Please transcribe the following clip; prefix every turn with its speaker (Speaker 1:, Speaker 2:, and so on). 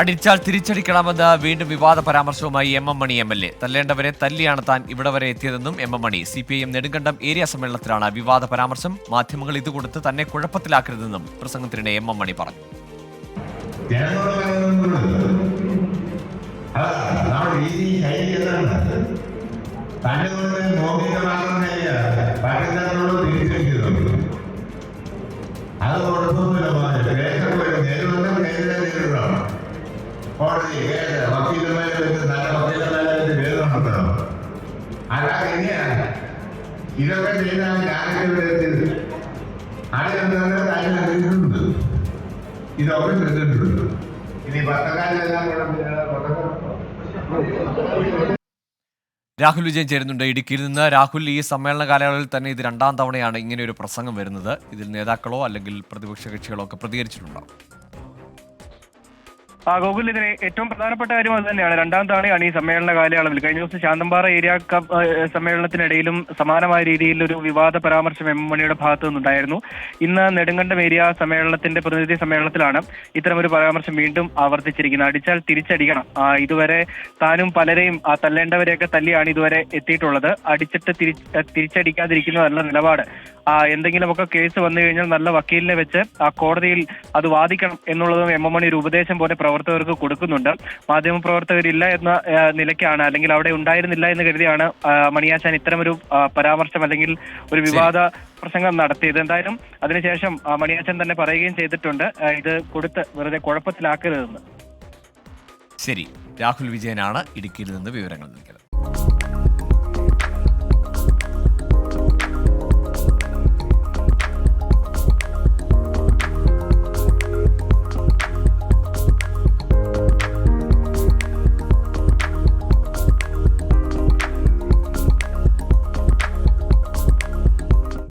Speaker 1: അടിച്ചാൽ തിരിച്ചടിക്കണമെന്ന് വീണ്ടും വിവാദ പരാമർശവുമായി എം എം മണി MLA. തല്ലേണ്ടവരെ തല്ലിയാണ് താൻ ഇവിടെ വരെ എത്തിയതെന്നും എം എം മണി. CPIM നെടുങ്കണ്ടം ഏരിയ സമ്മേളനത്തിലാണ് വിവാദ പരാമർശം. മാധ്യമങ്ങൾ ഇതുകൊടുത്ത് തന്നെ കുഴപ്പത്തിലാക്കരുതെന്നും പ്രസംഗത്തിനിടെ എം എം മണി പറഞ്ഞു.
Speaker 2: ഇതൊക്കെ ചെയ്താണ് ഞാനൊക്കെ അറിയുന്നുണ്ട്. ഇതൊക്കെ ചെയ്തിട്ടുണ്ട്. ഇനി പത്രക്കാരെല്ലാം
Speaker 1: രാഹുൽ വിജയൻ ചേരുന്നുണ്ട് ഇടുക്കിയിൽ നിന്ന്. രാഹുൽ, ഈ സമ്മേളന കാലയളവിൽ തന്നെ ഇത് രണ്ടാം തവണയാണ് ഇങ്ങനെ ഒരു പ്രസംഗം വരുന്നത്. ഇതിൽ നേതാക്കളോ അല്ലെങ്കിൽ പ്രതിപക്ഷ കക്ഷികളോ ഒക്കെ പ്രതികരിച്ചിട്ടുണ്ടോ?
Speaker 3: ഗോകുൽ, ഇതിന് ഏറ്റവും പ്രധാനപ്പെട്ട കാര്യം അത് തന്നെയാണ്. രണ്ടാം തവണയാണ് ഈ സമ്മേളന കാലയളവിൽ. കഴിഞ്ഞ ദിവസം ശാന്തമ്പാറ ഏരിയ സമ്മേളനത്തിനിടയിലും സമാനമായ രീതിയിൽ ഒരു വിവാദ പരാമർശം എം മണിയുടെ ഭാഗത്തു നിന്നുണ്ടായിരുന്നു. ഇന്ന് നെടുങ്കണ്ടം ഏരിയ സമ്മേളനത്തിന്റെ പ്രതിനിധി സമ്മേളനത്തിലാണ് ഇത്തരമൊരു പരാമർശം വീണ്ടും ആവർത്തിച്ചിരിക്കുന്നത്. അടിച്ചാൽ തിരിച്ചടിക്കണം. ഇതുവരെ താനും പലരെയും തല്ലേണ്ടവരെയൊക്കെ തല്ലിയാണ് ഇതുവരെ എത്തിയിട്ടുള്ളത്. അടിച്ചിട്ട് തിരിച്ചടിക്കാതിരിക്കുന്നതല്ല നിലപാട്. എന്തെങ്കിലുമൊക്കെ കേസ് വന്നു കഴിഞ്ഞാൽ നല്ല വക്കീലിനെ വെച്ച് കോടതിയിൽ അത് വാദിക്കണം എന്നുള്ളതും എം എം മണി ഒരു ഉപദേശം പോലെ പ്രവർത്തകർക്ക് കൊടുക്കുന്നുണ്ട്. മാധ്യമപ്രവർത്തകരില്ല എന്ന നിലയ്ക്കാണ്, അല്ലെങ്കിൽ അവിടെ ഉണ്ടായിരുന്നില്ല എന്ന് കരുതിയാണ് മണിയാശാൻ ഇത്തരമൊരു പരാമർശം അല്ലെങ്കിൽ ഒരു വിവാദ പ്രസംഗം നടത്തിയത്. എന്തായാലും അതിനുശേഷം മണിയാശാൻ തന്നെ പറയുകയും ചെയ്തിട്ടുണ്ട്, ഇത് കൊടുത്ത് വെറുതെ കുഴപ്പത്തിലാക്കരുതെന്ന്.
Speaker 1: ശരി, രാഹുൽ വിജയനാണ് ഇടുക്കിയിൽ നിന്ന് വിവരങ്ങൾ നൽകിയത്.